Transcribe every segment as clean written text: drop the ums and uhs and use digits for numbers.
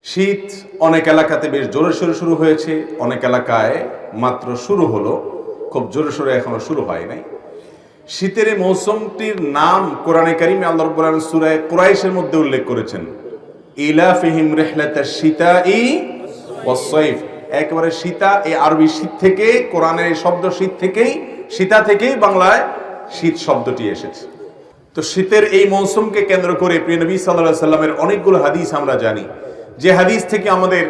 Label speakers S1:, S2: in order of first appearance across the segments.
S1: শীত অনেক এলাকাতে বেশ জোরে সোরে শুরু হয়েছে, অনেক এলাকায় মাত্র শুরু হলো, খুব জোরে সোরে এখনো শুরু হয় নাই। শীতের এই মৌসুমটির নাম কোরআনে কারিমে আল্লাহ রাব্বুল আলামিন সূরা কুরাইশের মধ্যে উল্লেখ করেছেন, ইলাফিহিম রিহলাতাশ শিতাই ওয়াস সাইফ। একেবারে শীতা, এই আরবি শীত থেকে, কোরআনের এই শব্দ শীত থেকেই, শীতা থেকেই বাংলায় শীত শব্দটি এসেছে। তো শীতের এই মৌসুমকে কেন্দ্র করে প্রিয় নবী সাল্লাল্লাহু আলাইহি সাল্লামের অনেকগুলো হাদিস আমরা জানি, যে হাদিস থেকে আমাদের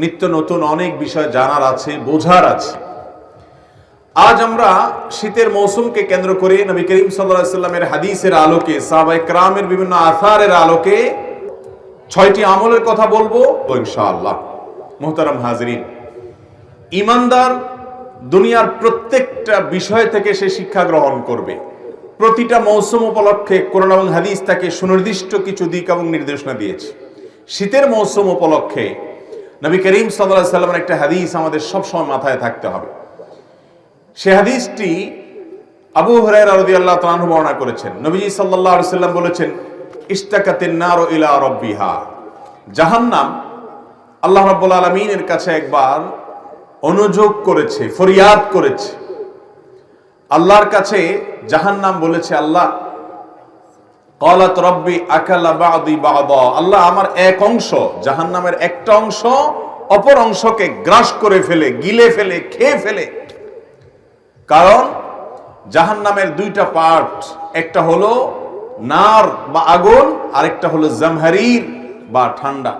S1: নিত্য নতুন অনেক বিষয় জানার আছে, বোঝার আছে। আজ আমরা শীতের মৌসুমকে কেন্দ্র করে নবী করিম সাল্লাল্লাহু আলাইহি সাল্লামের হাদিসের আলোকে, সাহাবায়ে কেরামের বিভিন্ন আসারের আলোকে 6টি আমলের কথা বলবো ইনশাআল্লাহ। মুহতারাম হাজিরিন, ঈমানদার দুনিয়ার প্রত্যেকটা বিষয় থেকে সে শিক্ষা গ্রহণ করবে। প্রতিটা মৌসুম উপলক্ষে কোরআন এবং হাদিস তাকে সুনির্দিষ্ট কিছু দিক এবং নির্দেশনা দিয়েছে। শীতের মৌসুম উপলক্ষে নবী করিম সাল্লাল্লাহু আলাইহি সাল্লামের একটা হাদিস আমাদের সবসময় মাথায় থাকতে হবে। সে হাদিসটি আবু হুরায়রা রাদিয়াল্লাহু তাআলা আনহু বর্ণনা করেছেন। নবীজি সাল্লাল্লাহু আলাইহি সাল্লাম বলেছেন, ইশতাকাতিন নারু ইলা রাব্বিহা। জাহান্নাম আল্লাহ রাব্বুল আলামিনের কাছে একবার অনুযোগ করেছে, ফরিয়াদ করেছে। আল্লাহর কাছে জাহান্নাম বলেছে, আল্লাহ, ক্বালাত রাব্বি আকালা বা'দি বা'দা। আল্লাহ, আমার এক অংশ, জাহান্নামের একটা অংশ অপর অংশকে গ্রাস করে ফেলে, গিলে ফেলে, খেয়ে ফেলে। কারণ জাহান্নামের দুইটা পার্ট, একটা হলো নার বা আগুন, আরেকটা হলো জামহারির বা ঠান্ডা।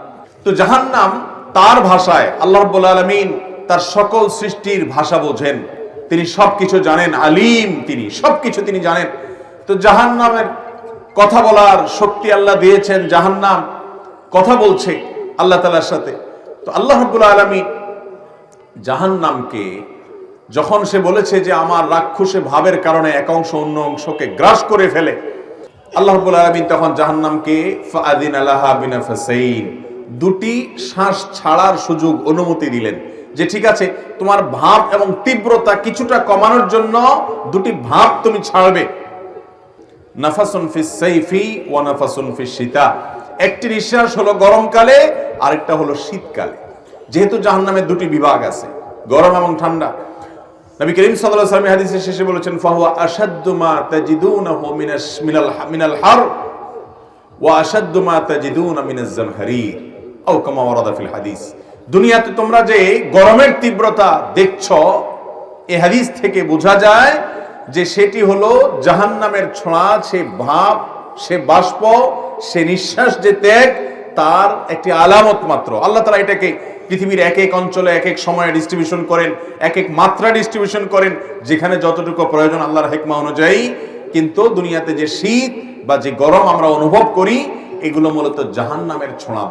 S1: তো জাহান্নাম তার ভাষায়, আল্লাহ রাব্বুল আলামিন তার সকল সৃষ্টির ভাষা বোঝেন, তিনি সবকিছু জানেন, আলিম, তিনি সবকিছু তিনি জানেন। তো জাহান্নামের কথা বলার শক্তি আল্লাহ দিয়েছেন, জাহান্নাম কথা বলছে আল্লাহ তাআলার সাথে। তো আল্লাহ রাব্বুল আলামিন জাহান্নামকে যখন সে বলেছে যে আমার রাক্ষসে ভাবের কারণে এক অংশ অন্য অংশকে গ্রাস করে ফেলে, আল্লাহ রাব্বুল আলামিন তখন জাহান্নামকে ফাআযিনা লাহা বিনাফসাইন, দুটি শ্বাস ছাড়ার সুযোগ, অনুমতি দিলেন, যে ঠিক আছে, তোমার ভাব এবং তীব্রতা কিছুটা কমানোর জন্য দুটি ভাব তুমি ছাড়বে। নাফাসুন ফিস সাইফি ওয়া নাফাসুন ফিস শীতা, একটি নিঃশ্বাস হলো গরমকালে, আরেকটা হলো শীতকালে। যেহেতু জাহান্নামের দুটি বিভাগ আছে, গরম এবং ঠান্ডা। নবী করিম সাল্লাল্লাহু আলাইহি ওয়াসাল্লাম হাদিসের শেষে বলেছেন, ফাহুয়া আশাদ্দু মা তাজিদুনাহু মিনাল হার ওয়া আশাদ্দু মা তাজিদুনা মিনাজ জামহারির আও কামা ওয়ারাদা ফিল হাদিস। দুনিয়াতে তোমরা যে গরমের তীব্রতা দেখছো, এই হাদিস থেকে বোঝা যায় যে সেটি হলো জাহান্নামের ছোঁয়া, সে ভাব, সে বাষ্প, সে নিঃশ্বাস, যে ত্যাগ, তার একটি আলামত মাত্র। আল্লাহ তাআলা এটাকে পৃথিবীর এক এক অঞ্চলে এক এক সময়ে ডিস্ট্রিবিউশন করেন, এক এক মাত্রা ডিস্ট্রিবিউশন করেন, যেখানে যতটুকু প্রয়োজন আল্লাহর হিকমা অনুযায়ী। কিন্তু দুনিয়াতে যে শীত বা যে গরম আমরা অনুভব করি, এগুলো মূলত জাহান্নামের ছোঁয়া,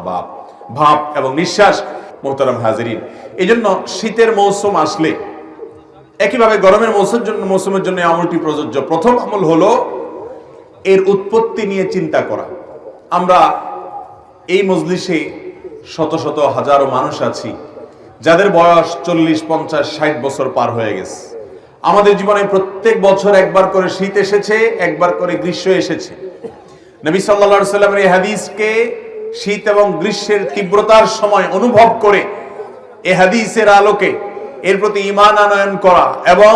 S1: ভাব এবং নিঃশ্বাস। মুহতারাম হাজিরিন, এই জন্য শীতের মৌসুম আসলে একইভাবে গরমের মৌসুমের জন্য আমলটি প্রযোজ্য। প্রথম আমল হলো এর উৎপত্তি নিয়ে চিন্তা করা। আমরা এই মজলিসে শত শত হাজারো মানুষ আছি যাদের বয়স 40, 50, 60 বছর পার হয়ে গেছে। আমাদের জীবনে প্রত্যেক বছর একবার করে শীত এসেছে, একবার করে গ্রীষ্ম এসেছে। নবী সাল্লাল্লাহু আলাইহি সাল্লামের এই হাদিসকে শীত এবং গ্রীষ্মের তীব্রতার সময় অনুভব করে, এই হাদিসের আলোকে এর প্রতি ঈমান আনয়ন করা এবং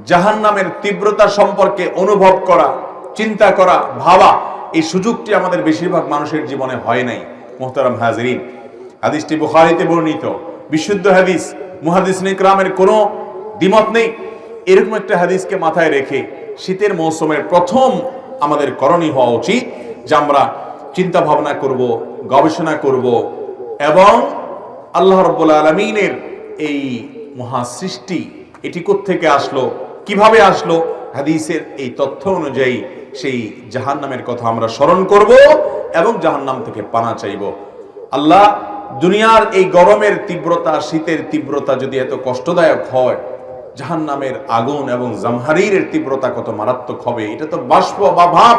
S1: জাহান্নামের তীব্রতা সম্পর্কে অনুভব করা, চিন্তা করা, ভাবা, এই সুযোগটি আমাদের বেশিরভাগ মানুষের জীবনে হয় নাই। মুহতারাম হাজিরিন, হাদিসটি বুখারীতে বর্ণিত, বিশুদ্ধ হাদিস, মুহাদ্দিসিন ইকরামের কোনো দ্বিমত নেই। এরকম একটা হাদিসকে মাথায় রেখে শীতের মৌসুমের প্রথম আমাদের করণীয় হওয়া উচিত যে আমরা চিন্তা ভাবনা করব, গবেষণা করব এবং আল্লাহ রাব্বুল আলামিনের এই মহা সৃষ্টি, এটি কোত্থেকে আসলো, কিভাবে আসলো, হাদিসের এই তথ্য অনুযায়ী সেই জাহান্নামের কথা আমরা স্মরণ করব এবং জাহান্নাম থেকে পানা চাইব। আল্লাহ, দুনিয়ার এই গরমের তীব্রতা, শীতের তীব্রতা যদি এত কষ্টদায়ক হয়, জাহান্নামের আগুন এবং জামহারিরের তীব্রতা কত মারাত্মক হবে, এটা তো বাষ্প বা ভাব,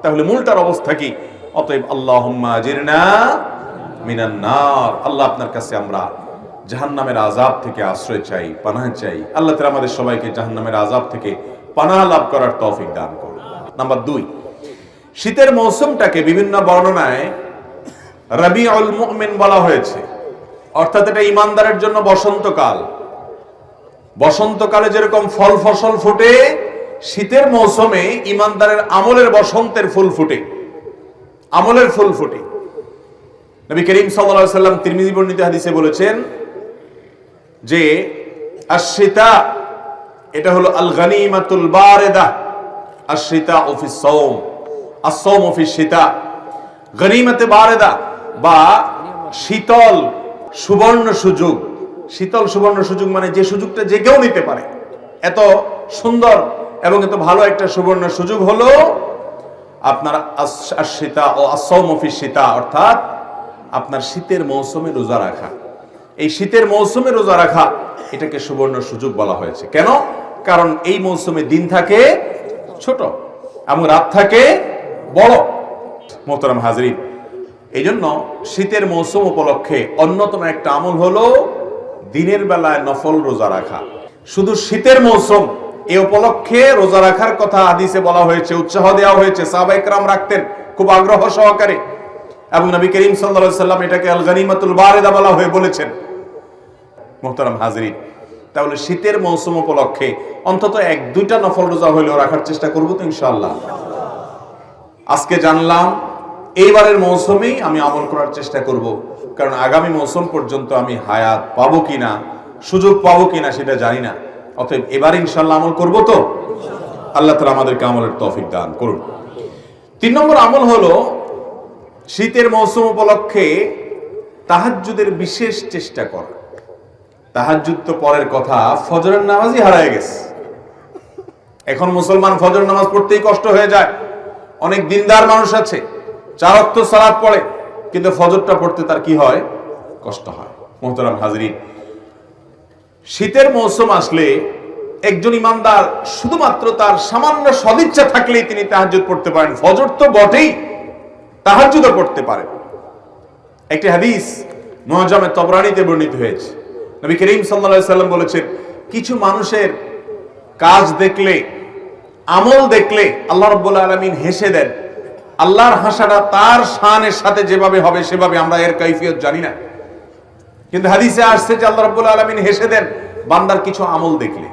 S1: তাহলে মূলটার অবস্থা কি? অতএব আল্লাহুম্মা আজিরনা মিনান নার, আল্লাহ আপনার কাছে আমরা জাহান্নামের আযাব থেকে আশ্রয় চাই, পানাহ চাই। আল্লাহ তাআলা আমাদের সবাইকে জাহান্নামের আযাব থেকে পানাহ লাভ করার তৌফিক দান করুন। নাম্বার 2, শীতের মৌসুমটাকে বিভিন্ন বর্ণনায় রাবিউল মুমিন বলা হয়েছে, অর্থাৎ এটা ইমানদারের জন্য বসন্তকাল। বসন্তকালে যেরকম ফল ফসল ফুটে, শীতের মৌসুমে ইমানদারের আমলের বসন্তের ফুল ফুটে, আমলের ফুল ফুটে। নবী করিম সাল্লাল্লাহু আলাইহি ওয়াসাল্লাম তিরমিজি বর্ণিত হাদিসে বলেছেন যে আশ-শীতা, এটা হলো আল গানিমাতুল বারিদা, আশ-শীতা ফিস সাওম, আস-সাওম ফিস শীতা। গনিমতে বারিদা বা শীতল সুবর্ণ সুযোগ। শীতল সুবর্ণ সুযোগ মানে যে সুযোগটা যে কেউ নিতে পারে। এত সুন্দর এবং এত ভালো একটা সুবর্ণ সুযোগ হলো আপনার আশ-শীতা ও আস-সাওম ফিস শীতা, অর্থাৎ আপনার শীতের মৌসুমে রোজা রাখা। এই শীতের মৌসুমে রোজা রাখা, এটাকে সুবর্ণ সুযোগ বলা হয়েছে। কেন? কারণ এই মৌসুমে দিন থাকে ছোট এবং রাত থাকে বড়। মোহতারাম হাজরিন, এই জন্য শীতের মৌসুম উপলক্ষে অন্যতম একটা আমল হলো দিনের বেলায় নফল রোজা রাখা। শুধু শীতের মৌসুম, এই উপলক্ষে রোজা রাখার কথা হাদিসে বলা হয়েছে, উৎসাহ দেওয়া হয়েছে। সাহাবায়ে কেরাম রাখতেন খুব আগ্রহ সহকারে, এবং নবী করিম সাল্লাল্লাহু আলাইহি ওয়াসাল্লাম এটাকে আল গানিমাতুল বারিদা বলা হয়ে বলেছেন। মোহতারাম হাজরিন, তাহলে শীতের মৌসুম উপলক্ষে অন্তত 1-2টা নফল রোজা হলেও রাখার চেষ্টা করবো তো ইনশাআল্লাহ। আজকে জানলাম এইবারের মৌসুমেই আমি আমল করার চেষ্টা করব, কারণ আগামী মৌসুম পর্যন্ত আমি হায়াত পাবো কিনা, সুযোগ পাবো কিনা সেটা জানি না। অতএব এবার ইনশাআল্লাহ আমল করব তো। আল্লাহ তাআলা আমাদেরকে আমলের তৌফিক দান করুন। 3 নম্বর আমল হলো শীতের মৌসুম উপলক্ষে তাহাজ্জুদের বিশেষ চেষ্টা করা। তাহাজ্জুদ তো পরের কথা, ফজরের নামাজই হারায় গেছে। এখন মুসলমান ফজর নামাজ পড়তেই কষ্ট হয়ে যায়। অনেক দিনদার মানুষ আছে, 4 ওয়াক্ত সালাত পড়ে, কিন্তু ফজরটা পড়তে তার কি হয়? কষ্ট হয়। মুহতারাম হাজরিন, শীতের মৌসুম আসলে একজন ইমানদার শুধুমাত্র তার সামান্য সদিচ্ছা থাকলেই তিনি তাহাজ্জুদ পড়তে পারেন। ফজর তো বটেই, তাহাজ্জুদও পড়তে পারেন। একটি হাদিস মুআজামে তবরানীতে বর্ণিত হয়েছে। নবী করিম সাল্লাল্লাহু আলাইহি ওয়াসাল্লাম বলেছেন, কিছু মানুষের কাজ দেখলে, আমল দেখলে আল্লাহ রাব্বুল আলামিন হেসে দেন। আল্লাহর হাসাটা তার শানের সাথে যেভাবে হবে সেভাবে, আমরা এর কাইফিয়ত জানি না, কিন্তু হাদিসে আসছে যে আল্লাহ রাব্বুল আলামিন হেসে দেন বান্দার কিছু আমল দেখলে।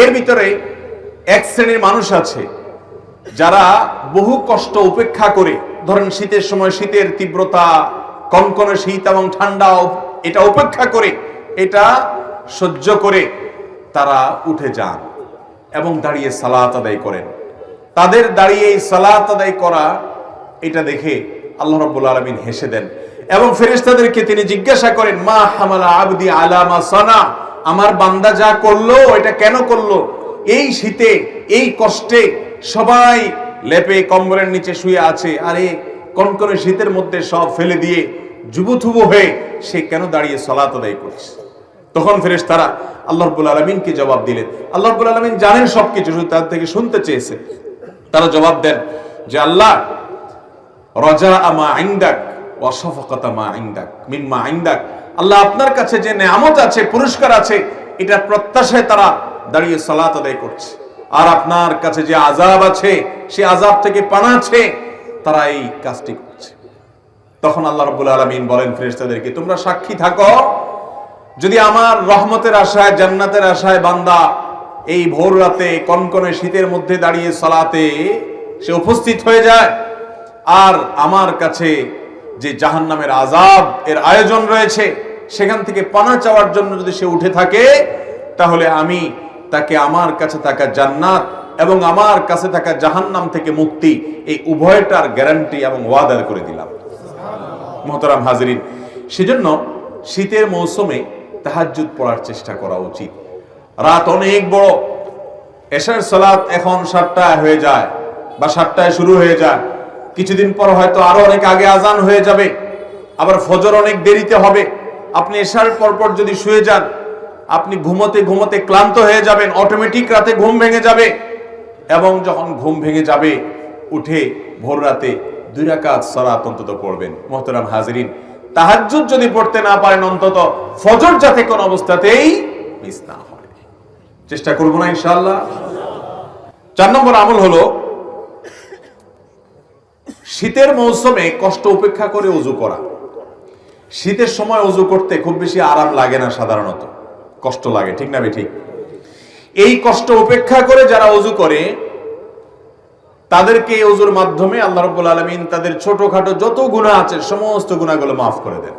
S1: এর ভিতরে এক শ্রেণীর মানুষ আছে যারা বহু কষ্ট উপেক্ষা করে, ধরেন শীতের সময় শীতের তীব্রতা, কনকনে শীত এবং ঠান্ডা, এটা উপেক্ষা করে, এটা সহ্য করে তারা উঠে যান এবং দাঁড়িয়ে সালাত আদায় করেন। তাদের দাঁড়িয়ে এই সালাত আদায় করা, এটা দেখে আল্লাহ রাব্বুল আলামিন হেসে দেন এবং ফেরেশতাদেরকে তিনি জিজ্ঞাসা করেন, মা হামালা আবদি আলা মা সানা, আমার বান্দা যা করলো এটা কেন করলো? এই শীতে, এই কষ্টে সবাই লেপে কম্বলের নিচে শুয়ে আছে, আরে কনকনে শীতের মধ্যে সব ফেলে দিয়ে যুবথুবু হয়ে সে কেন দাঁড়িয়ে সালাত আদায় করছে? তখন ফেরেশতারা আল্লাহ রাব্বুল আলামিনকে জবাব দিলেন। আল্লাহ রাব্বুল আলামিন জানেন সবকিছু, শুধু তার থেকে শুনতে চেয়েছে। তারা জবাব দেন যে আল্লাহ, রাজা মা ইনদাক ওয়া শাফাকাতা মা ইনদাক মিম্মা ইনদাক, আল্লাহ আপনার কাছে যে নেয়ামত আছে, পুরস্কার আছে, এটা প্রত্যাশায় তারা দাঁড়িয়ে সালাত আদায় করছে। আর আপনার কাছে যে আযাব আছে, সে আযাব থেকে পানা আছে, তারা এই কাজটি করছে। তখন আল্লাহ রাব্বুল আলামিন বলেন ফেরেশতাদেরকে, তোমরা সাক্ষী থাকো, যদি আমার রহমতের আশায়, জান্নাতের আশায় বান্দা এই ভোর রাতে কনকনে শীতের মধ্যে দাঁড়িয়ে সালাতে সে উপস্থিত হয়ে যায়, আর আমার কাছে যে জাহান্নামের আযাব এর আয়োজন রয়েছে সেখান থেকে পানা চাওয়ার জন্য যদি সে উঠে থাকে, তাহলে আমি তাকে আমার কাছে থাকা জান্নাত এবং আমার কাছে থাকা জাহান্নাম থেকে মুক্তি, এই উভয়টার গ্যারান্টি এবং ওয়াদা করে দিলাম। মুহতারাম হাজরিন, সেজন্য শীতের মৌসুমে তাহাজ্জুদ পড়ার চেষ্টা করা উচিত। রাত অনেক বড়, এশার সালাত এখন 7টায় হয়ে যায় বা 7টায় শুরু হয়ে যায়, কিছুদিন পর হয়তো আরো অনেক আগে আজান হয়ে যাবে, আবার ফজর অনেক দেরিতে হবে। আপনি এশার পরপর যদি শুয়ে যান, আপনি ঘুমোতে ঘুমোতে ক্লান্ত হয়ে যাবেন, অটোমেটিক রাতে ঘুম ভেঙে যাবে, এবং যখন ঘুম ভেঙে যাবে উঠে ভোর রাতে 2 রাকাত সালাত অন্তত পড়বেন। মুহতারাম হাজিরিন, তাহাজ্জুদ যদি পড়তে না পারেন, অন্তত ফজর যাতে কোন অবস্থাতেই মিস না হয়, চেষ্টা করব না ইনশাআল্লাহ। 4 নম্বর আমল হলো শীতের মৌসুমে কষ্ট উপেক্ষা করে ওযু করা। শীতের সময় ওযু করতে খুব বেশি আরাম লাগে না, সাধারণত কষ্ট লাগে, ঠিক না ঠিক? এই কষ্ট উপেক্ষা করে যারা ওযু করে তাদেরকে এই ওযুর মাধ্যমে আল্লাহ রাব্বুল আলামিন তাদের ছোটখাটো যত গুনাহ আছে সমস্ত গুনাহগুলো মাফ করে দেন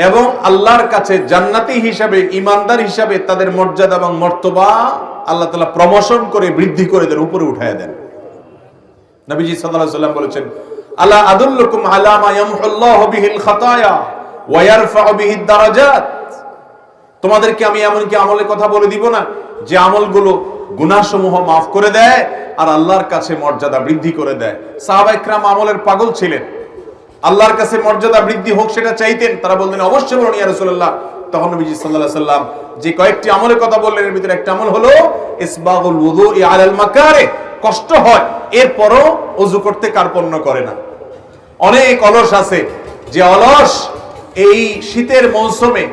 S1: এবং আল্লাহর কাছে জান্নাতি হিসাবে, ঈমানদার হিসাবে তাদের মর্যাদা এবং মর্তবা আল্লাহ তাআলা প্রমোশন করে, বৃদ্ধি করে দেন, উপরে উঠায় দেন। নবীজি সাল্লাল্লাহু আলাইহি ওয়াসাল্লাম বলেছেন, আলা আদুল্লুকুম আলা মা ইয়ামহুল্লাহু বিহিল খাতায়া ওয়া ইয়ারফাউ বিহিদ দারাজাত। তোমাদেরকে আমি এমন কি আমলের কথা বলে দিব না যে আমলগুলো গুনাহসমূহ maaf করে দেয় আর আল্লাহর কাছে মর্যাদা বৃদ্ধি করে দেয়। সাহাবায়ে কেরাম আমলের পাগল ছিলেন, আল্লাহর কাছে মর্যাদা বৃদ্ধি হোক সেটা চাইতেন। তারা বলতেন, অবশ্যই বলুন ইয়া রাসূলুল্লাহ। তখন নবীজি সাল্লাল্লাহু আলাইহি ওয়াসাল্লাম যে কয়েকটি আমলের কথা বললেন এর ভিতরে একটা আমল হলো ইসবাগুল ওযুই আলাল মাকারিহ। কষ্ট হয় এরপরও ওযু করতে কার্পণ্য করে না। অনেক অলস আছে যে অলস এই শীতের মৌসুমে